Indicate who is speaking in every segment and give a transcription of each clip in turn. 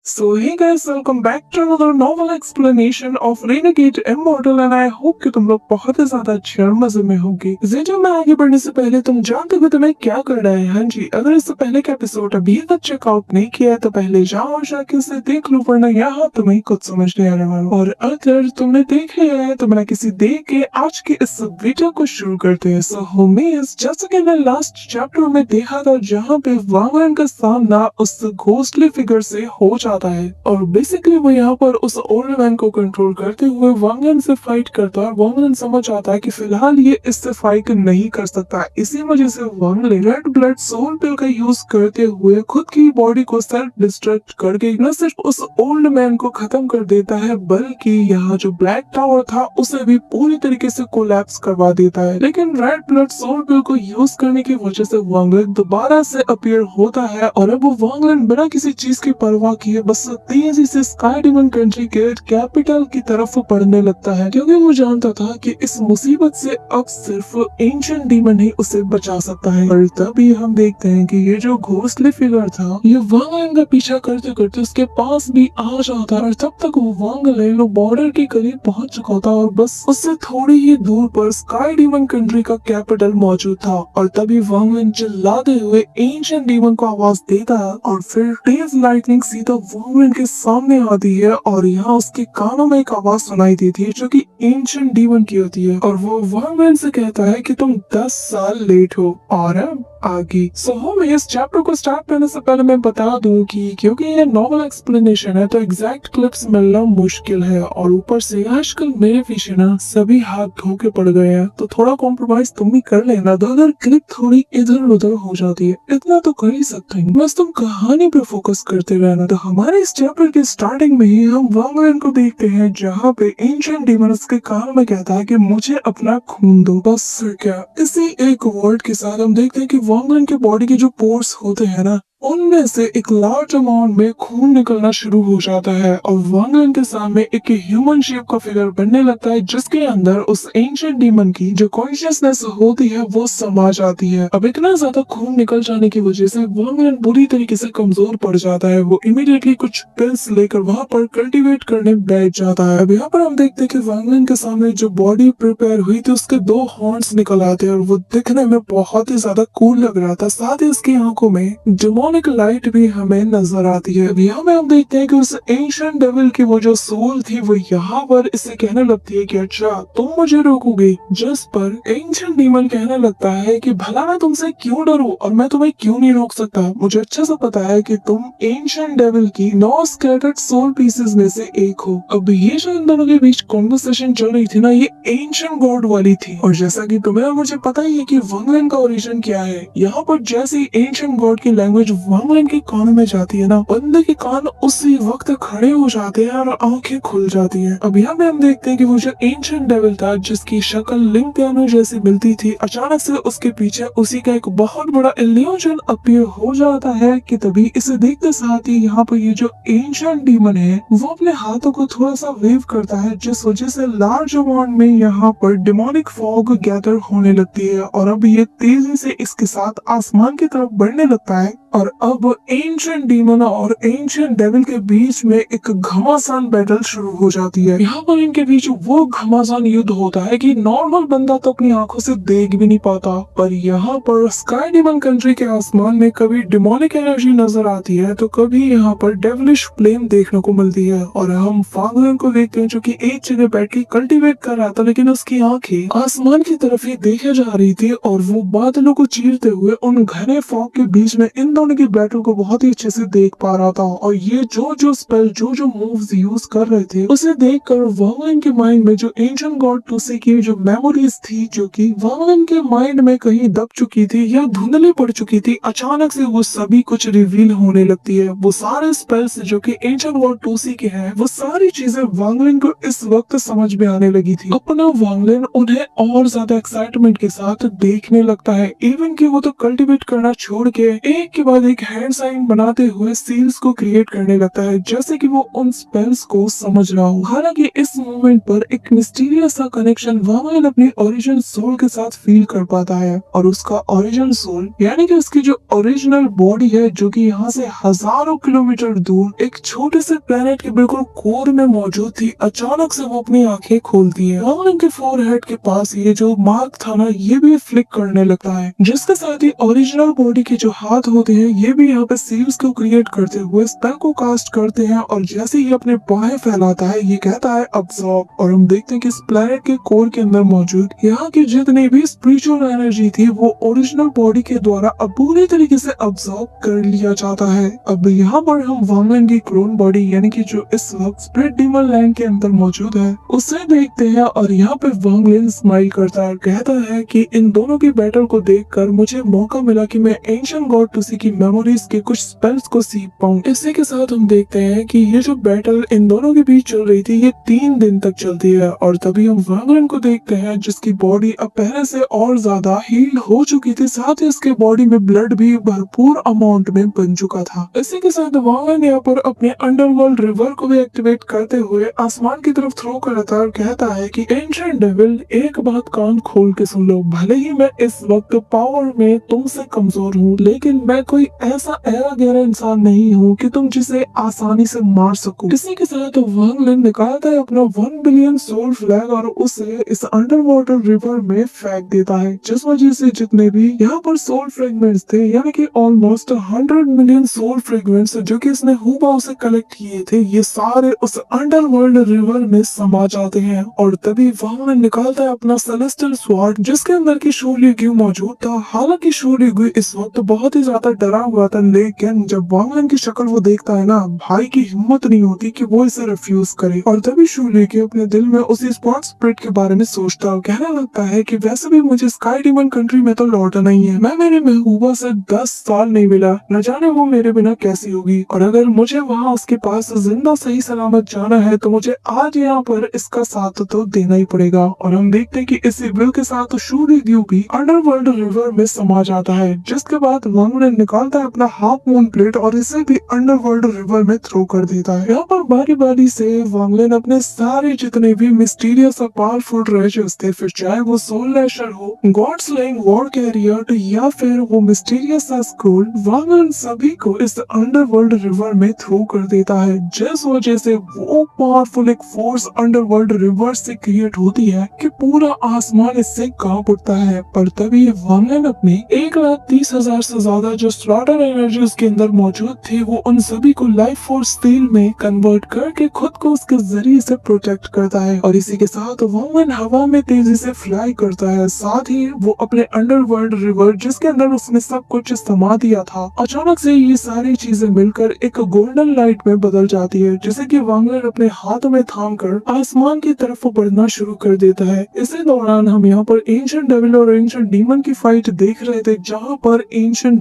Speaker 1: So hey guys, welcome back to another novel explanation of Renegade Immortal and I hope कि तुम लोग बहुत ही ज्यादा अच्छे और मजे में होंगे। वीडियो में आगे बढ़ने से पहले तुम जानते हो तुम्हें क्या करना है। हाँ जी, अगर इससे पहले का एपिसोड अभी तक चेकआउट नहीं किया है तो पहले जाओ और जाके उसे देख लो, वरना यहाँ तुम्हें कुछ समझ नहीं आने वाला। और अगर तुमने देख लिया है तो बिना किसी देर के आज के इस वीडियो को शुरू करते हैं। सो होमीज, जैसा कि मैंने लास्ट चैप्टर में देखा था जहाँ पे वांगन का सामना उस घोस्टली फिगर से हो जाता है और बेसिकली वो यहाँ पर उस ओल्ड मैन को कंट्रोल करते हुए वांगन से फाइट करता है। वांगन समझ आता है कि फिलहाल ये इससे फाइट नहीं कर सकता, इसी वजह से वांगन रेड ब्लड सोल पिल का यूज करते हुए खुद की बॉडी को सेल्फ डिस्ट्रक्ट करके न सिर्फ उस ओल्ड मैन को खत्म कर देता है बल्कि यहाँ जो ब्लैक टावर था उसे भी पूरी तरीके से कोलैप्स करवा देता है। लेकिन रेड ब्लड सोल पिल को यूज करने की वजह से वांगन दोबारा से अपीयर होता है और अब वो वांगन बिना किसी चीज की परवाह किए बस तेजी से स्काई डीमन कंट्री के कैपिटल की तरफ बढ़ने लगता है, क्योंकि वो जानता था कि इस मुसीबत से अब सिर्फ एंशिएंट डीमन ही उसे बचा सकता है। और तभी हम देखते हैं कि ये जो घोस्टली फिगर था ये वांगन का पीछा करते करते उसके पास भी आ जाता है और तब तक वो वांगन बॉर्डर के करीब पहुंच चुका था और बस उससे थोड़ी ही दूर पर स्काई डीमन कंट्री का कैपिटल मौजूद था। और तभी वांगन चिल्लाते हुए एंशिएंट डीमन को आवाज देता है और फिर तेज लाइटनिंग सीधा वांगन के सामने आती है और यहाँ उसके कानों में एक आवाज सुनाई देती है जो कि एंशिएंट डीमन की होती है और वो वांगन से कहता है कि तुम 10 साल लेट हो और अब आगे। सो हम इस चैप्टर को स्टार्ट करने से पहले मैं बता दूं कि क्योंकि ये नॉवल एक्सप्लेनेशन है तो एग्जैक्ट क्लिप्स मिलना मुश्किल है और ऊपर से आजकल मेरे पीछे ना सभी हाथ धो के पड़ गए हैं, तो थोड़ा कॉम्प्रोमाइज तुम भी कर लेना। तो अगर क्लिप थोड़ी इधर उधर हो जाती है इतना तो कर ही सकते हैं, बस तुम कहानी पे फोकस करते रहना। तो हमारे इस चैप्टर के स्टार्टिंग में ही हम वांगन को देखते हैं जहाँ पे एंशिएंट डीमन उसके कान में कहता है कि मुझे अपना खून दो। बस फिर क्या, इसी एक वर्ड के साथ हम देखते हैं कि वांगन के बॉडी के जो पोर्स होते हैं ना उनमें से एक लार्ज अमाउंट में खून निकलना शुरू हो जाता है और वांगन के सामने एक ह्यूमन शेप का फिगर बनने लगता है जिसके अंदर उस एंशिएंट डीमन की जो कॉन्शियसनेस होती है वो समा जाती है। अब इतना ज्यादा खून निकल जाने की वजह से वांगन बुरी तरीके से कमजोर पड़ जाता है। वो इमीडिएटली कुछ पिल्स लेकर वहाँ पर कल्टीवेट करने बैठ जाता है। अब यहाँ पर हम देखते हैं कि वांगन के सामने जो बॉडी प्रिपेयर हुई थी उसके 2 हॉर्न्स निकल आते हैं और वो दिखने में बहुत ही ज्यादा कूल लग रहा था। साथ ही उसकी आंखों में डेमोनिक लाइट भी हमें नजर आती है। यहाँ में हम देखते हैं कि उस एंशिएंट डेविल की वो जो सोल थी वो यहाँ पर इसे कहने लगती है कि अच्छा तुम मुझे रोकोगे, जिस पर एंशिएंट डीमन कहने लगता है कि भला मैं तुमसे क्यों डरूं और मैं तुम्हें क्यों नहीं रोक सकता। मुझे अच्छे से पता है कि तुम एंशिएंट डेविल की 9 स्कैटर्ड सोल पीसेस में से एक हो। अब ये जो इन दोनों के बीच कॉन्वर्सेशन चल रही थी ना ये एंशिएंट गॉड वाली थी और जैसा कि तुम्हें और मुझे पता ही है कि वांगन का ओरिजिन क्या है। यहाँ पर जैसे एंशिएंट गॉड की लैंग्वेज वांगन के कानों में जाती है ना बंदे के कान उसी वक्त खड़े हो जाते हैं और आंखें खुल जाती हैं। अब यहाँ पे हम देखते हैं कि वो जो एंशिएंट डेविल था जिसकी शक्ल लिंग पियानो जैसी मिलती थी, अचानक से उसके पीछे उसी का एक बहुत बड़ा इल्यूजन अपीयर हो जाता है कि तभी इसे देखते साथ ही यहाँ पर ये जो एंशिएंट डीमन है वो अपने हाथों को थोड़ा सा वेव करता है जिस वजह से लार्ज अमाउंट में यहाँ पर डेमोनिक फॉग गैदर होने लगती है और अब ये तेजी से इसके साथ आसमान की तरफ बढ़ने लगता है और अब एंशिएंट डीमन और एंशिएंट डेविल के बीच में एक घमासान बैटल शुरू हो जाती है। यहाँ पर इनके बीच वो घमासान युद्ध होता है कि नॉर्मल बंदा तो अपनी आंखों से देख भी नहीं पाता, पर यहाँ पर स्काई डीमन कंट्री के आसमान में कभी डेमोनिक एनर्जी नजर आती है तो कभी यहाँ पर डेविलिश फ्लेम देखने को मिलती है और हम वांगन को देखते हैं जो कि एक जगह बैठ के कल्टीवेट कर रहा था लेकिन उसकी आंखें आसमान की तरफ ही देखे जा रही थी और वो बादलों को चीरते हुए उन घने फॉग के बीच में इन दोनों की बैटल को बहुत ही अच्छे से देख पा रहा था। और ये जो स्पेल जो मूव्स यूज कर रहे थे उसे देखकर वांगन के माइंड में जो एंशिएंट गॉड टूसी की जो मेमोरीज थी जो कि वांगन के माइंड में कहीं दब चुकी थी या धुंधली पड़ चुकी थी, अचानक से वो सभी कुछ रिवील होने लगती है। वो सारे स्पेल्स जो कि एंशिएंट गॉड टूसी के हैं वो सारी चीजें वांगन को इस वक्त समझ में आने लगी थी। अपना वांगन उन्हें और ज्यादा एक्साइटमेंट के साथ देखने लगता है, इवन कि वो तो कल्टीवेट करना छोड़ के एक के बाद एक हैंड साइन बनाते हुए सील्स को क्रिएट करने लगता है, जैसे कि वो उन स्पेल्स को समझ रहा हो। हालांकि इस मोमेंट पर एक मिस्टीरियस सा कनेक्शन वांगलिन अपनी ओरिजिनल सोल के साथ फील कर पाता है, और उसका ओरिजिनल सोल यानी कि उसकी जो ओरिजिनल बॉडी है, जो कि यहाँ से हजारों किलोमीटर दूर एक छोटे से प्लेनेट के बिल्कुल कोर में मौजूद थी, अचानक से वो अपनी आंखें खोलती है। वांगलिन के फोरहेड के पास ये जो मार्क था ना, ये भी फ्लिक करने लगता है, जिसके साथ ही ओरिजिनल बॉडी के जो हाथ होते हैं ये भी यहाँ पे सील्स को क्रिएट करते हुए स्पेल को कास्ट करते हैं, और जैसे ही अपने बाहें फैलाता है ये कहता है अब्सॉर्ब, और हम देखते हैं कि इस प्लेनेट के कोर के अंदर मौजूद यहाँ की जितनी भी स्पिरिचुअल एनर्जी थी वो ओरिजिनल बॉडी के द्वारा अब पूरी तरीके से अब्सॉर्ब कर लिया जाता है। अब यहाँ पर हम वांगलिन की क्लोन बॉडी यानी कि जो इस वक्त स्पिरिट डीमन लैंड के अंदर मौजूद है उसे देखते हैं, और यहाँ पे वांगलिन स्माइल करता है, कहता है कि इन दोनों की बैटल को देखकर मुझे मौका मिला कि मैं एंशिएंट गॉड टूसी की मेमोरीज के कुछ स्पेल्स को सीख पाऊं। इसी के साथ हम देखते हैं कि ये जो बैटल इन दोनों के बीच चल रही थी ये 3 दिन तक चलती है, और तभी हम वांगलिन को देखते हैं जिसकी बॉडी अब पहले से और ज्यादा हील हो चुकी थी, साथ ही इसके बॉडी में ब्लड भी भरपूर अमाउंट में बन चुका था। इसी के साथ वांगलिन यहाँ पर अपने अंडरवर्ल्ड रिवर को भी एक्टिवेट करते हुए आसमान की तरफ थ्रो करता है और कहता है कि एंशिएंट डेविल एक बात कान खोल के सुन लो, भले ही मैं इस वक्त पावर में तुमसे कमजोर हूँ, लेकिन मैं कोई ऐसा ऐरा गहरा इंसान नहीं हूँ कि तुम जिसे आसानी से मार सको। इसी के साथ वांगलिन निकालता है अपना 1 बिलियन सोल फ्लैग और उसे इस अंडर वाटर रिवर में फेंक देता है, जिस वजह से जितने भी यहाँ पर सोल फ्रेगमेंट्स थे यानी कि ऑलमोस्ट 100 मिलियन सोल फ्रेगमेंट्स जो कि इसने हुबहू से कलेक्ट किए थे, ये सारे उस अंडरवर्ल्ड रिवर में समा जाते हैं। और तभी वांगलिन निकालता है अपना सेलेस्टियल स्वॉर्ड जिसके अंदर की शोर्युग्यू मौजूद था। हालांकि शोर्युग्यू इस वक्त बहुत ही ज्यादा डरा हुआ था, लेकिन जब वांगलिन की शक्ल वो देखता है ना, भाई की हिम्मत नहीं होती कि वो इसे रिफ्यूज करे। और तभी शोर्युग्यू अपने दिल में उसी स्पॉट स्प्रिट के बारे में सोचता और कहने लगता है कि वैसे भी मुझे स्काई डीमन कंट्री में तो लौटना ही है, मैं मेरे महबूबा से 10 साल नहीं मिला, न जाने वो मेरे बिना कैसी होगी, और अगर मुझे वहाँ उसके पास जिंदा सही सलामत जाना है तो मुझे आज यहाँ पर इसका साथ तो देना ही पड़ेगा। और हम देखते हैं कि इसी विल के साथ शोर्युग्यू भी अंडरवर्ल्ड रिवर में समा जाता है, जिसके बाद वांगलिन निकालता है अपना हाफ मून प्लेट और इसे भी अंडरवर्ल्ड रिवर में थ्रो कर देता है। यहाँ पर बारी बारी से वांगलिन अपने सारे जितने भी मिस्टीरियस और पावरफुल ट्रेजर्स थे, फिर चाहे वो सोल लैशर हो, गॉड स्लेइंग वॉर कैरियर या फिर वो मिस्टीरियस सा स्क्रोल, वांगलिन सभी को इस अंडरवर्ल्ड रिवर में थ्रो कर देता है, जिस वजह से वो पावरफुल एक फोर्स अंडरवर्ल्ड रिवर से क्रिएट होती है कि पूरा आसमान इससे कांप उठता है। पर तभी वांगलिन अपने 1,30,000 से ज्यादा जो स्लॉटर एनर्जी उसके अंदर मौजूद थी वो उन सभी को लाइफ फोर्स स्टील में कन्वर्ट करके खुद को उसके जरिए से प्रोटेक्ट करता है, और इसी के साथ वांगलिन हवा में तेजी से फ्लाई करता है। साथ ही वो अपने अंडरवर्ल्ड रिवर जिसके अंदर उसने सब कुछ समा दिया था, अचानक से ये सारी चीजें मिलकर एक गोल्डन लाइट में बदल जाती है, जिसे कि वांगलिन अपने हाथों में थाम कर आसमान की तरफ बढ़ना शुरू कर देता है। इसी दौरान हम यहाँ पर एंशिएंट डेविल और एंशिएंट डीमन की फाइट देख रहे थे, जहाँ पर एंशिएंट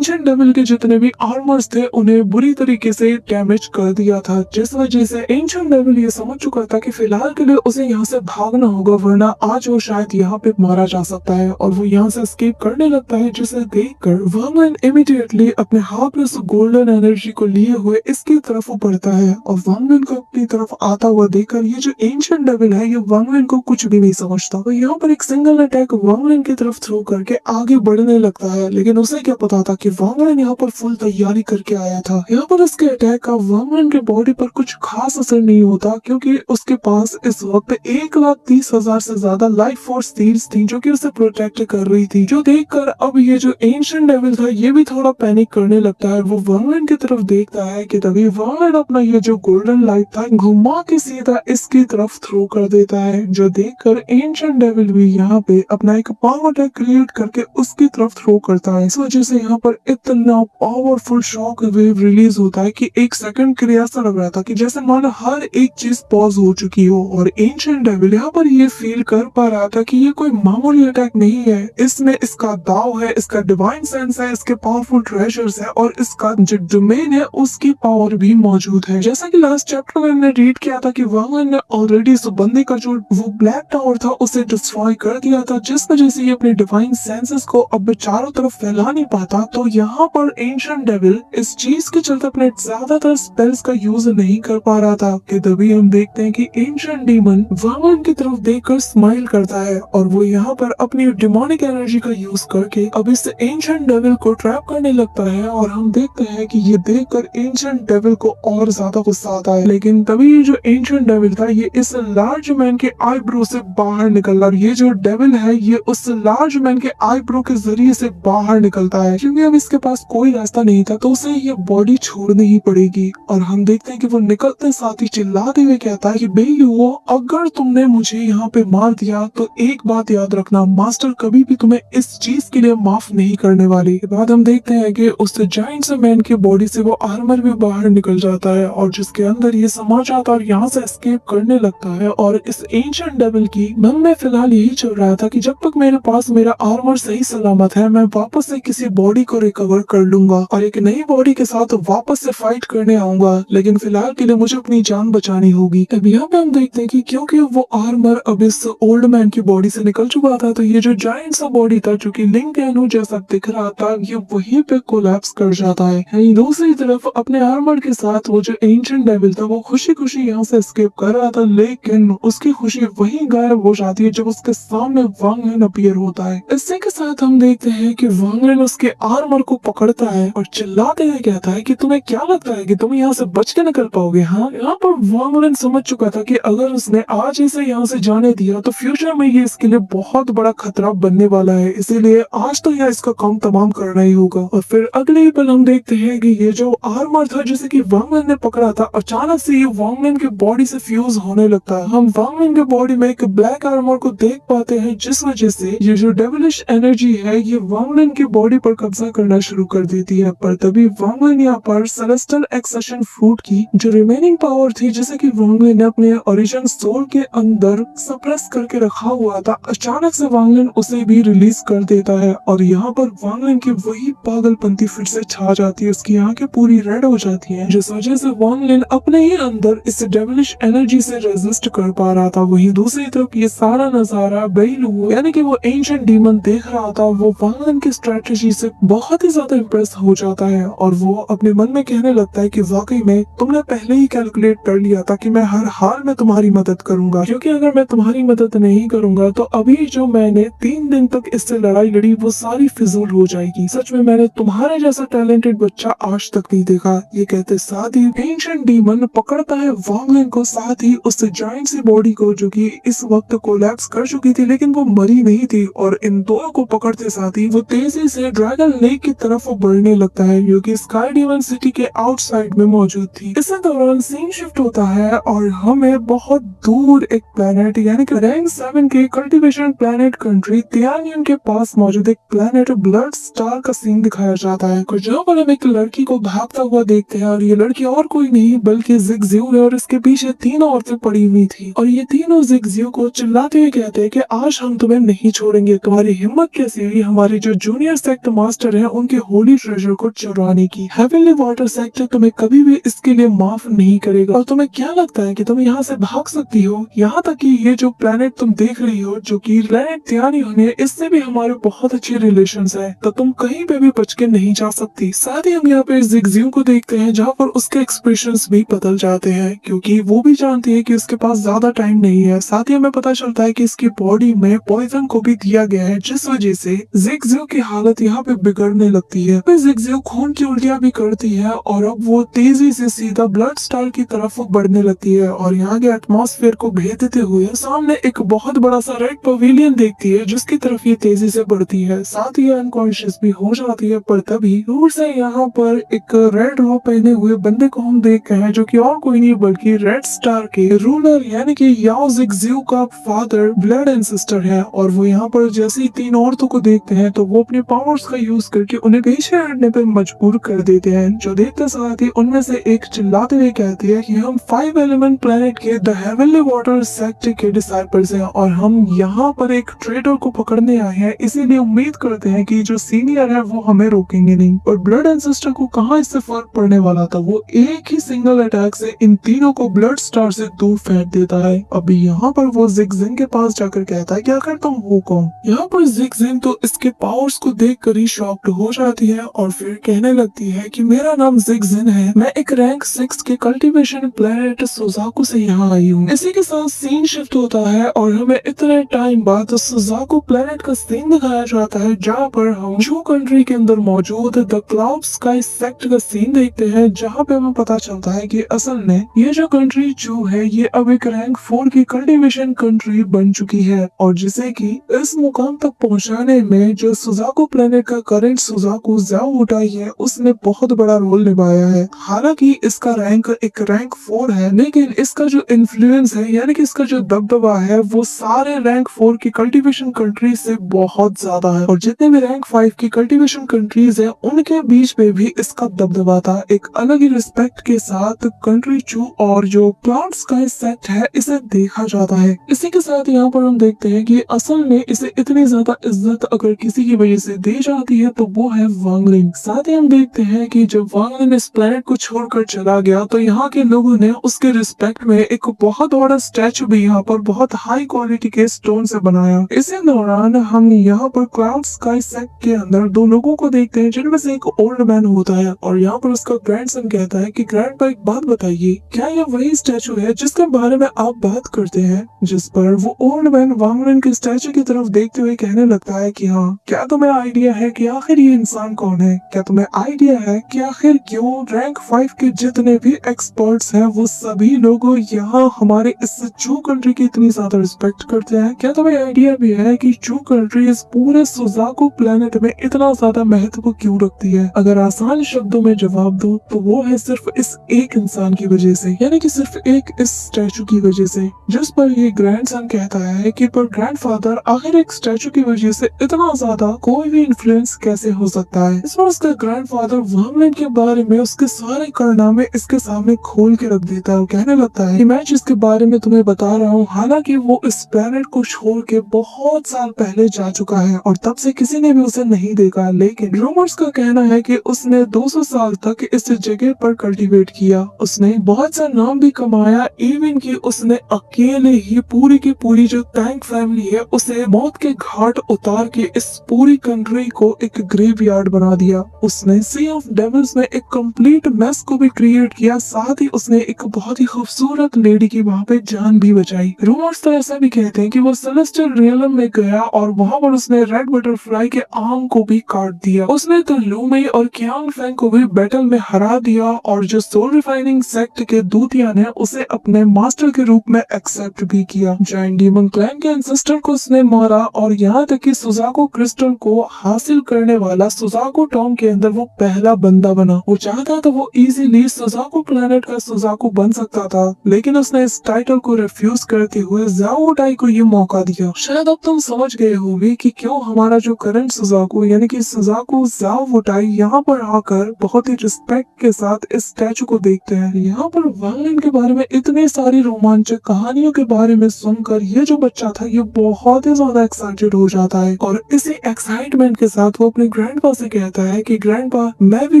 Speaker 1: डेविल के जितने भी आर्मर्स थे उन्हें बुरी तरीके से डैमेज कर दिया था, जिस वजह से एंशिएंट डेविल ये समझ चुका था कि फिलहाल के लिए उसे यहाँ से भागना होगा, वरना आज वो शायद यहाँ पे मारा जा सकता है, और वो यहाँ से एस्केप करने लगता है, जिसे देखकर वांगलिन इमीडिएटली अपने हाथ में गोल्डन एनर्जी को लिए हुए इसकी तरफ बढ़ता है, और वांगलिन को अपनी तरफ आता हुआ देखकर ये जो एंशिएंट डेविल है ये वांगलिन को कुछ भी नहीं समझता। तो यहाँ पर एक सिंगल अटैक वांगलिन की तरफ थ्रो करके आगे बढ़ने लगता है, लेकिन उसे क्या पता था कि वांगलिन यहाँ पर फुल तैयारी करके आया था। यहाँ पर उसके अटैक का वांगलिन के बॉडी पर कुछ खास असर नहीं होता, क्योंकि उसके पास इस वक्त 1,30,000 से ज्यादा लाइफ फोर्स स्टील्स थी जो कि उसे प्रोटेक्ट कर रही थी, जो देखकर अब ये जो एंशिएंट डेविल था ये भी थोड़ा पैनिक करने लगता है। वो वांगलिन की तरफ देखता है कि तभी वांगलिन अपना ये जो गोल्डन लाइट था घुमा के सीधा इसकी तरफ थ्रो कर देता है, जो देखकर एंशिएंट डेविल भी यहाँ पे अपना एक पावर अटैक क्रिएट करके उसकी तरफ थ्रो करता है। इस वजह से यहाँ पर इतना पावरफुल शॉक वेव रिलीज होता है कि 1 सेकंड के लिए ऐसा लग रहा था कि जैसे मानो हर एक चीज पॉज हो चुकी हो, और एंशिएंट डेविल यहाँ पर ये फील कर पा रहा था कि ये कोई मामूली अटैक नहीं है, इसमें इसका दाव है, इसका डिवाइन सेंस है, इसके पावरफुल ट्रेजर्स है, और इसका जो डोमेन है उसकी पावर भी मौजूद है। जैसा कि लास्ट चैप्टर में हमने रीड किया था कि वांगलिन ने ऑलरेडी इस बंदे का जो वो ब्लैक टावर था उसे डिस्ट्रॉय कर दिया था, जिस वजह से ये अपने डिवाइन सेंसेस को अब चारों तरफ फैला नहीं पाता। तो तो यहाँ पर एंशिएंट डेविल इस चीज के चलते अपने ज्यादातर स्पेल्स का यूज नहीं कर पा रहा था कि तभी हम देखते हैं कि एंशिएंट डीमन वांगलन की तरफ देखकर स्माइल करता है और वो यहाँ पर अपनी डिमोनिक एनर्जी का यूज करके अब इस एंशिएंट डेविल को ट्रैप करने लगता है और हम देखते हैं कि ये देखकर एंशिएंट डेविल को और ज्यादा गुस्सा आता है। लेकिन तभी ये जो एंशिएंट डेविल था ये इस लार्ज मैन के आईब्रो से बाहर निकल और ये जो डेविल है ये उस लार्ज मैन के आईब्रो के जरिए से बाहर निकलता है। क्योंकि अब इसके पास कोई रास्ता नहीं था तो उसे ये बॉडी छोड़नी ही पड़ेगी और हम देखते हैं कि वो निकलते साथ ही चिल्लाते हुए कहता है कि बेइलुओ, अगर तुमने मुझे यहाँ पे मार दिया तो एक बात याद रखना, मास्टर कभी भी तुम्हें इस चीज के लिए माफ नहीं करने वाली। के बाद हम देखते हैं कि उस जायंट से मैन की बॉडी से वो आर्मर भी बाहर निकल जाता है और जिसके अंदर ये समा जाता है और यहाँ से एस्केप करने लगता है। और इस एंशिएंट डेविल की मन में फिलहाल यही चल रहा था कि जब तक मेरे पास मेरा आर्मर सही सलामत है मैं वापस से किसी बॉडी को रिकवर कर लूंगा और एक नई बॉडी के साथ वापस से फाइट करने आऊंगा, लेकिन फिलहाल के लिए मुझे अपनी जान बचानी होगी। अब यहाँ पे हम देखते हैं कि क्योंकि वो आर्मर अब इस ओल्ड मैन की बॉडी से निकल चुका था तो ये जो जायंट सा बॉडी था जो कि लिंक कैनो जैसा दिख रहा था ये वहीं पे कोलैप्स कर जाता है। यानी दूसरी तरफ अपने आर्मर के साथ वो जो एंशिएंट डेविल था वो खुशी खुशी यहाँ से एस्केप कर रहा था, लेकिन उसकी खुशी वहीं गायब हो जाती है जब उसके सामने वांगलन अपीयर होता है। इसी के साथ हम देखते हैं कि वांगलन उसके आर्मर को पकड़ता है और चिल्लाते हुए कहता है कि तुम्हें क्या लगता है कि तुम यहाँ से बच के निकल पाओगे? हाँ, यहाँ पर वांगलन समझ चुका था कि अगर उसने आज इसे यहाँ से जाने दिया तो फ्यूचर में ये इसके लिए बहुत बड़ा खतरा बनने वाला है, इसीलिए आज तो यह इसका काम तमाम करना ही होगा। और फिर अगले ही पल हम देखते हैं कि ये जो आर्मर था जिसे कि वांगलन ने पकड़ा था अचानक से ये वांगलन के बॉडी से फ्यूज होने लगता है। हम वांगलन के बॉडी में एक ब्लैक आर्मर को देख पाते हैं जिस वजह से ये जो डेविलिश एनर्जी है ये वांगलन की बॉडी पर कब्जा करना शुरू कर देती है। पर तभी वांगलन यहाँ पर सेलेस्टियल एक्सेशन फ्रूट की जो रिमेनिंग पावर थी जिसे कि वांगलन ने अपने ओरिजिन सोल के अंदर सप्रेस करके रखा हुआ था, अचानक से वांगलन उसे भी रिलीज कर देता है और यहाँ पर वांगलन की वही पागलपंती फिर से छा जाती है, उसकी आंखें पूरी रेड हो जाती हैं जिस वजह से वांगलन अपने ही अंदर इस डेविलिश एनर्जी से रेजिस्ट कर पा रहा था। वहीं दूसरी तरफ ये सारा नजारा बेइलुओ यानी कि वो एंशिएंट डीमन देख रहा था। वो वांगलन की स्ट्रेटेजी से बहुत ही ज्यादा इम्प्रेस हो जाता है और वो अपने मन में कहने लगता है कि वाकई में तुमने पहले ही कैलकुलेट कर लिया था कि मैं हर हाल में तुम्हारी मदद करूंगा, क्योंकि अगर मैं तुम्हारी मदद नहीं करूंगा तो अभी जो मैंने 3 दिन तक इससे लड़ाई लड़ी वो सारी फिजूल हो जाएगी। सच में मैंने तुम्हारे जैसा टैलेंटेड बच्चा आज तक नहीं देखा। ये कहते साथ ही एंशिएंट डीमन पकड़ता है वांगलन को, साथ ही उस जायंट सी बॉडी को जो कि इस वक्त कोलैप्स कर चुकी थी लेकिन वो मरी नहीं थी, और इन दोनों को पकड़ते साथ ही वो तेजी से ड्रैगन लेक की तरफ बढ़ने लगता है जो कि स्काई डीमन सिटी के आउटसाइड में मौजूद थी। इसी दौरान सीन शिफ्ट होता है और हमें बहुत दूर एक प्लेनेट यानी कि रैंक 7 के कल्टीवेशन प्लेनेट कंट्री तियानियन के पास मौजूद एक प्लेनेट ब्लड स्टार का सीन दिखाया जाता है। कुछ जगह पर हम एक लड़की को भागता हुआ देखते हैं और ये लड़की और कोई नहीं बल्कि जिगज़िऊ है और इसके पीछे 3 औरतें पड़ी हुई थी और ये तीनों जिगज़िऊ को चिल्लाते हुए कहते हैं कि आज हम तुम्हें नहीं छोड़ेंगे, तुम्हारी हिम्मत कैसी हुई हमारे जो जूनियर सेक्ट मास्टर है उनके होली ट्रेजर को चुराने की। हेवनली वाटर सेक्टर तुम्हें कभी भी इसके लिए माफ नहीं करेगा और तुम्हें क्या लगता है कि तुम यहाँ से भाग सकती हो? यहाँ तक कि ये जो प्लेनेट तुम देख रही हो जो कि प्लेनेट तियानियन है इससे भी हमारे बहुत अच्छे रिलेशंस है, तो तुम कहीं पे भी बच के नहीं जा सकती। साथ ही हम यहाँ पे जिगज़िऊ को देखते हैं जहाँ पर उसके एक्सप्रेशंस भी बदल जाते हैं क्योंकि वो भी जानती है कि उसके पास ज्यादा टाइम नहीं है। साथ ही हमें पता चलता है कि इसकी बॉडी में पॉइजन को भी दिया गया है जिस वजह से जिगज़िऊ की हालत यहाँ पे बिगड़ने लगती है। फिर जिगज़िऊ खून की उल्टियां भी करती है और अब वो तेजी से सीधा ब्लड स्टार की तरफ बढ़ने लगती है और यहाँ के एटमॉस्फेयर को भेदते हुए सामने एक बहुत बड़ा सा रेड पवेलियन देखती है जिसकी तरफ ये तेजी से बढ़ती है। साथ ही अनकॉन्शियस भी हो जाती है, पर तभी दूर से यहाँ पर एक रेड रॉब पहने हुए बंदे को हम देखते हैं जो कि और कोई नहीं बल्कि रेड स्टार के रूलर यानी कि याओ जिगज़िऊ का फादर ब्लड एंसेस्टर है। और वो यहाँ पर जैसे ही 3 औरतों को देखते हैं तो वो अपने पावर्स का यूज करके उन्हें पीछे हटने पर मजबूर कर देते हैं, जो देखते साथ ही उनमें से एक चिल्लाते हुए कहती है कि हम 5 एलिमेंट प्लेनेट के द हेवनली वाटर सेक्टर के डिसाइपल्स हैं और हम यहाँ पर एक ट्रेडर को पकड़ने आए हैं, इसीलिए उम्मीद करते हैं कि जो सीनियर है वो हमें रोकेंगे नहीं। और ब्लड एंसेस्टर को कहाँ इससे फर्क पड़ने वाला था, वो एक ही सिंगल अटैक से इन तीनों को ब्लड स्टार से दूर फेंक देता है। अभी यहाँ पर वो जिगज़िंग के पास जाकर कहता है कि आखिर तुम हो कौन? यहाँ पर जिगज़िंग तो इसके पावर्स को देखकर ही शॉक्ड हो जाती है और फिर कहने लगती है कि मेरा नाम जिगजिन है, मैं एक रैंक 6 के कल्टीवेशन प्लेनेट सुजाकू से यहाँ आई हूँ। इसी के साथ सीन शिफ्ट होता है और हमें इतने टाइम बाद सुजाकू प्लेनेट का सीन दिखाया जाता है, जहाँ पर हम जो कंट्री के अंदर मौजूद द क्लाउड स्काई सेक्ट का सीन देखते हैं, जहाँ पे हमें पता चलता है कि असल में ये जो कंट्री जो है ये अब एक रैंक 4 की कल्टीवेशन कंट्री बन चुकी है और जिसे कि इस मुकाम तक पहुंचाने में जो सुजाकू प्लेनेट का करंट सुजाकू ज़ाओ वुटाई है उसने बहुत बड़ा रोल निभाया है। हालांकि इसका रैंक एक रैंक 4 है, लेकिन इसका जो इन्फ्लुएंस है यानी कि इसका जो दबदबा है वो सारे रैंक 4 की कल्टीवेशन कंट्री से बहुत ज्यादा है और जितने भी रैंक 5 की कल्टीवेशन कंट्रीज है उनके बीच में भी इसका दबदबा था। एक अलग ही रिस्पेक्ट के साथ कंट्री चू और जो क्लाउड स्काई सेक्ट है इसे देखा जाता है। इसी के साथ यहाँ पर हम देखते हैं कि असल में इसे इतनी ज्यादा इज्जत अगर किसी की वजह से दी जाती है तो वो है वांगलिन। साथ ही हम देखते हैं कि जब वांगलिन इस प्लेनेट को छोड़कर चला गया तो यहाँ के लोगों ने उसके रिस्पेक्ट में एक बहुत बड़ा स्टैचू भी यहाँ पर बहुत हाई क्वालिटी के स्टोन से बनाया। इसी दौरान हम यहाँ पर क्लाउड स्काई सेक्ट के अंदर दो लोगों को देखते हैं जिनमें से एक ओल्ड मैन होता है और यहाँ पर उसका ग्रैंडसन कहता है कि ग्रैंडपा एक बात बताइए, क्या ये वही स्टैचू है जिसके बारे में आप बात करते हैं? जिस पर वो ओल्ड मैन वांगलिन के स्टैचू की तरफ देखते हुए कहने लगता है कि हाँ, क्या तुम्हें आइडिया है कि आखिर ये इंसान कौन है? क्या तुम्हें आइडिया है कि आखिर क्यों रैंक 5 के जितने भी एक्सपर्ट्स हैं वो सभी लोग यहाँ हमारे इस चू कंट्री की इतनी ज्यादा रिस्पेक्ट करते हैं? क्या तुम्हें आइडिया भी है कि चू कंट्री इस पूरे सुजाकू प्लेनेट में इतना ज्यादा महत्व क्यों रखती है? अगर आसान शब्दों में जवाब दो तो वो है सिर्फ इस एक इंसान की वजह से, यानी कि सिर्फ एक इस स्टैचू की वजह से। जिस पर ये ग्रैंडसन कहता है कि पर ग्रैंडफादर आखिर एक स्टैचू की वजह से इतना ज्यादा कोई भी इन्फ्लुएंस कैसे हो सकता है? इस पर उसका ग्रैंडफादर वांगलिन के बारे में उसके सारे कारनामे इसके सामने खोल के रख देता है और कहने लगता है कि मैं जिसके बारे में तुम्हें बता रहा हूँ, हालांकि वो इस प्लेनेट को छोड़ के बहुत साल पहले जा चुका है और तब से किसी ने भी उसे नहीं देखा, लेकिन रूमर्स का कहना है कि उसने 200 साल तक इस जगह पर कल्टीवेट किया। उसने बहुत सा नाम भी कमाया, इवन कि उसने अकेले ही पूरी की पूरी जो टैंक फैमिली है उसे मौत के घाट उतार के इस पूरी कंट्री को एक ग्रेवयार्ड बना दिया। उसने सी ऑफ डेविल्स में एक कंप्लीट मेस को भी क्रिएट किया, साथ ही उसने एक बहुत ही खूबसूरत लेडी की वहाँ पे जान भी बचाई। रूमर्स तो ऐसा भी कहते हैं कि वो सेलेस्टियल रियलम में गया और वहाँ पर उसने रेड बटरफ्लाई के आर्म को भी काट दिया। उसने तो लूमई और क्यांग फैंग को भी बैटल में हरा दिया और जो सोल रिफाइनिंग सेक्ट के दूतिया ने उसे अपने मास्टर के रूप में एक्सेप्ट भी किया। जायंट डीमन क्लैन के एंसेस्टर को उसने मारा और यहाँ तक कि सुजाकू क्रिस्टल को हासिल करने वाला सुजाकू टॉम के अंदर वो पहला बंदा बना। वो चाहता तो वो इजीली सुजाकू प्लेनेट का सुजाकू बन सकता था, लेकिन उसने इस टाइटल को रिफ्यूज करते हुए ज़ाओ वुटाई को ये मौका दिया। शायद अब तुम समझ गए होगे कि क्यों हमारा जो करंट सुजाकू यानी कि सुजाकू ज़ाओ वुटाई यहाँ पर आकर बहुत ही रिस्पेक्ट के साथ इस स्टैचू को देखते हैं। यहाँ पर वांगलिन के बारे में इतनी सारी रोमांचक कहानियों के बारे में सुनकर ये जो बच्चा था ये बहुत ही ज्यादा एक्साइटेड हो जाता है और इसी एक्साइटमेंट के साथ वो अपने ग्रैंडपा से कहता है कि ग्रैंडपा, मैं भी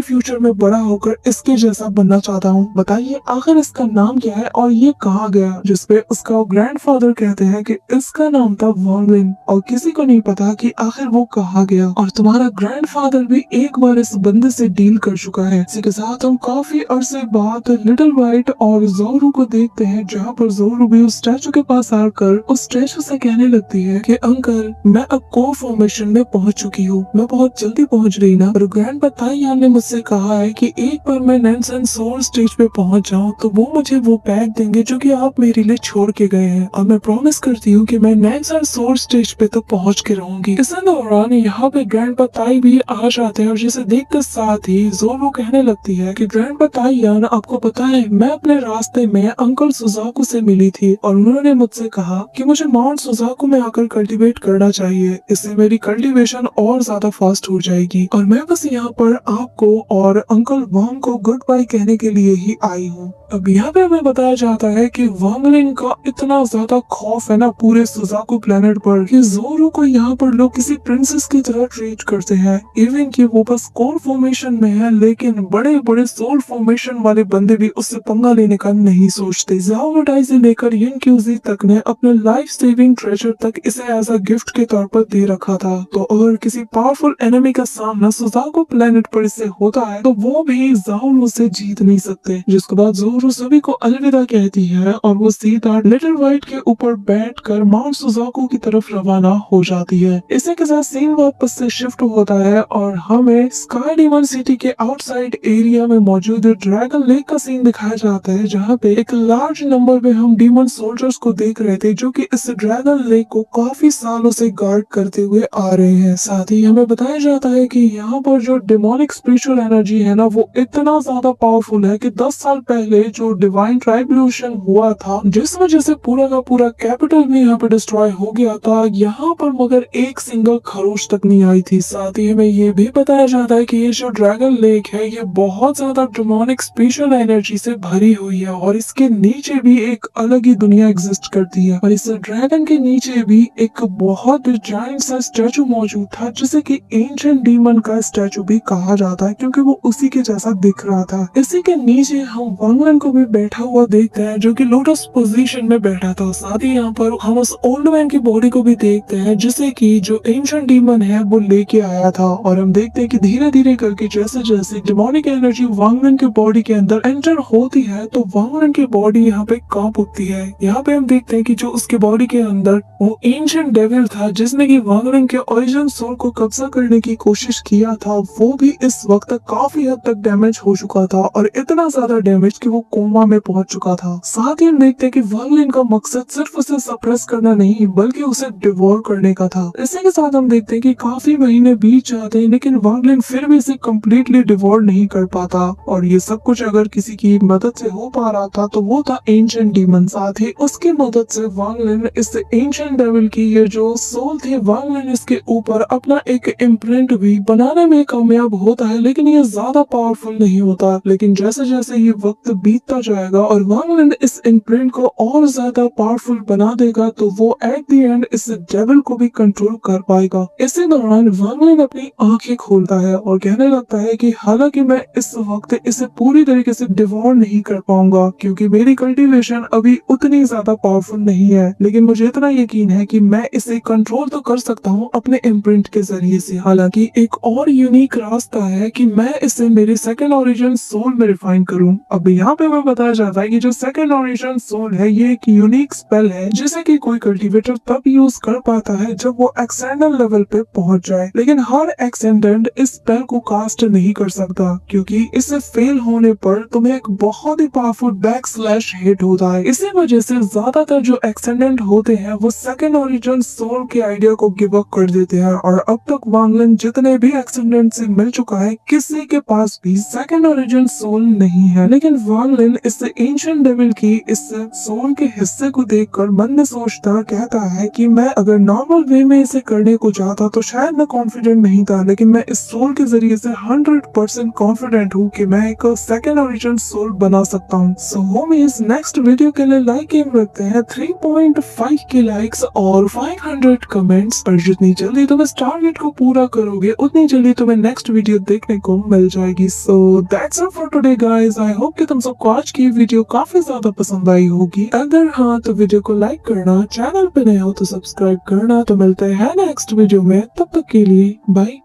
Speaker 1: फ्यूचर में बड़ा होकर इसके जैसा बनना चाहता हूँ, बताइए आखिर इसका नाम क्या है और ये कहाँ गया? जिसपे उसका ग्रैंडफादर कहते हैं कि इसका नाम था वांगलिन और किसी को नहीं पता कि आखिर वो कहाँ गया और तुम्हारा ग्रैंडफादर भी एक बार इस बंदे से डील कर चुका है। इसी के साथ हम काफी अरसे बाद लिटिल व्हाइट और जोरू को देखते हैं, जहाँ पर जोरू भी उस स्टैचू के पास आकर उस स्टैचू से कहने लगती है कि अंकल, मैं अब कोर फॉर्मेशन में पहुंच चुकी हूँ, मैं बहुत जल्दी पहुंच रही ना। और ग्रैंड बताइया ने मुझसे कहा है कि एक बार मैं नैनसन सोल स्टेज पे पहुंच जाऊँ तो वो मुझे वो पैक देंगे जो कि आप मेरे लिए छोड़ के गए हैं और मैं प्रॉमिस करती हूँ कि मैं नैनसन सोल स्टेज पे तो पहुंच के रहूंगी। इस दौरान यहाँ पे ग्रैंड बताई भी आ जाते हैं और जिसे देखते साथ ही जोरू कहने लगती है कि ग्रैंड बताइया, आपको पता है मैं अपने रास्ते में अंकल सुजाकू से मिली थी और उन्होंने मुझसे कहा कि मुझे माउंट सुजाकू में आकर कल्टीवेट करना चाहिए, इससे मेरी कल्टीवेशन और ज्यादा फास्ट हो जाएगी और मैं बस यहाँ पर आपको और अंकल वांग को गुड बाय कहने के लिए ही आई हूँ। अब यहाँ पे हमें बताया जाता है कि वांगलिन का इतना ज्यादा खौफ है ना पूरे सुजाकू प्लेनेट पर कि जोरू को यहाँ पर लोग किसी प्रिंसेस की तरह ट्रीट करते हैं। इवन कि वो बस कोर फॉर्मेशन में है, लेकिन बड़े बड़े सोल फॉर्मेशन वाले बंदे भी उससे पंगा लेने का नहीं सोचते। ज़ाओ वुटाई से लेकर यिन क्यूजी तक ने अपने लाइफ सेविंग ट्रेजर तक इसे एज अ गिफ्ट के तौर पर दे रखा था। तो अगर किसी पावरफुल एनिमी एनिमी का सामना सुजाको प्लेनेट पर इससे होता है तो वो भी ज़ोरो से जीत नहीं सकते। जिसके बाद ज़ोरो सभी को अलविदा कहती है और वो सीधा लिटिल व्हाइट के ऊपर बैठकर माउंट सुजाको की तरफ रवाना हो जाती है। इसी के साथ सीन वापस से शिफ्ट होता है और हमें स्काई डीमन सिटी के आउटसाइड एरिया में मौजूद ड्रैगन लेक का सीन दिखाया जाता है, जहाँ पे एक लार्ज नंबर में हम डीमन सोल्जर्स को देख रहे थे जो कि इस ड्रैगन लेक को काफी सालों से गार्ड करते हुए आ रहे हैं। साथ ही हमें बताया जाता है कि यहाँ पर जो डिमोनिक स्पिरिचुअल एनर्जी है ना, वो इतना ज्यादा पावरफुल है कि 10 साल पहले जो डिवाइन ट्राइब्यूशन हुआ था, जिस वजह से पूरा का पूरा कैपिटल भी यहाँ पे डिस्ट्रॉय हो गया था, यहाँ पर मगर एक सिंगल खरोच तक नहीं आई थी। साथ ही हमें ये भी बताया जाता है कि ये जो ड्रैगन लेक है ये बहुत ज्यादा डिमोनिक स्पिरिचुअल एनर्जी से भरी हुई है और इसके नीचे भी एक अलग ही दुनिया एग्जिस्ट करती है। और इस ड्रैगन के नीचे भी एक बहुत जायंट सा स्टैचू मौजूद था जिसे कि एंशिएंट डीमन का स्टैचू भी कहा जाता है, क्योंकि वो उसी के जैसा दिख रहा था। इसी के नीचे हम वांग लन को भी बैठा हुआ देखते हैं जो कि लोटस पोजीशन में बैठा था। साथ ही यहाँ पर हम उस ओल्ड मैन की बॉडी को भी देखते हैं जिसे कि जो एंशिएंट डीमन है वो लेके आया था। और हम देखते हैं कि धीरे धीरे करके जैसे जैसे डिमोनिक एनर्जी वांग लन के बॉडी के अंदर एंटर होती है तो वांग लन की बॉडी यहाँ पे कांप उठती है। यहाँ पे हम देखते हैं कि जो उसके बॉडी के अंदर वो एंशिएंट डेविल था जिसने कि वांग लन के ओरिजिन सोल को कब्जा करने की कोशिश किया था, वो भी इस वक्त काफी हद तक डैमेज हो चुका था और इतना ज्यादा डैमेज कि वो कोमा में पहुंच चुका था। साथ ही हम देखते हैं कि वांग लन का मकसद सिर्फ उसे सप्रेस करना नहीं बल्कि उसे डिवोर करने का था। इसी के साथ हम देखते हैं कि काफी महीने बीत जाते हैं लेकिन वांग लन फिर भी इसे कम्प्लीटली डिवोर नहीं कर पाता। और ये सब कुछ अगर किसी की मदद से हो पा रहा था तो वो था एंशिएंट डीमन। साथ ही उसकी मदद से वांग लन इस एंशिएंट डेविल की ये जो सोल थी, वांग लन इसके ऊपर अपना एक इम्प्रिंट भी बनाने में कामयाब होता है, लेकिन ये ज्यादा पावरफुल नहीं होता। लेकिन जैसे जैसे ये वक्त बीतता जाएगा और वांग लन इस इम्प्रिंट को और ज्यादा पावरफुल बना देगा तो वो एट द एंड इस डेविल को भी कंट्रोल कर पाएगा। इसी दौरान वांग लन अपनी आंखें खोलता है और कहने लगता है कि हालांकि मैं इस वक्त इसे पूरी तरीके से डिवोर नहीं कर पाऊंगा क्योंकि मेरी कल्टीवेशन अभी उतनी ज्यादा पावरफुल नहीं है, लेकिन मुझे इतना यकीन है कि मैं इसे कंट्रोल तो कर सकता हूँ अपने इम्प्रिंट के जरिए से। हालांकि एक और यूनिक रास्ता है कि मैं इसे मेरे सेकंड ओरिजिन सोल में रिफाइन करूँ। अब यहाँ पे हमें बताया जाता है कि जो सेकंड ओरिजिन सोल है ये एक यूनिक स्पेल है जिसे कि कोई कल्टीवेटर तब यूज कर पाता है जब वो एक्सटेंडेंट लेवल पे पहुंच जाए, लेकिन हर एक्सटेंडेंट इस स्पेल को कास्ट नहीं कर सकता क्योंकि इसे फेल होने पर तुम्हें एक बहुत ही पावरफुल बैक स्लैश हिट होता है। इसी वजह से ज्यादातर जो एक्सटेंडेंट होते हैं वो सेकंड ओरिजिन सोल के आइडिया को गिव अप कर देते हैं और अब तक वांग लन जितने भी एक्सटेंडेंट से मिल चुका है किसी के पास भी सेकंड ओरिजिन सोल नहीं है। लेकिन वांग लन इस एंशिएंट डेविल की इस सोल के हिस्से को देखकर मन में सोचता कहता है कि मैं अगर नॉर्मल वे में इसे करने को चाहता तो शायद मैं कॉन्फिडेंट नहीं था, लेकिन मैं इस सोल के जरिए से 100% कॉन्फिडेंट हूँ कि मैं एक सेकंड ओरिजिन सोल बना सकता हूँ। सो होमीज नेक्स्ट वीडियो के लिए लाइक एम रखते हैं 3.5 के लाइक्स और 500 कमेंट्स। और जितनी जल्दी तुम इस टारगेट को पूरा करोगे उतनी जल्दी तुम्हें नेक्स्ट वीडियो देखने को मिल जाएगी। So that's it for today guys. I hope कि तुम सबको आज की वीडियो काफी ज्यादा पसंद आई होगी। अगर हाँ तो वीडियो को लाइक करना, चैनल पे नए हो तो सब्सक्राइब करना। तो मिलते हैं नेक्स्ट वीडियो में, तब तक के लिए बाय।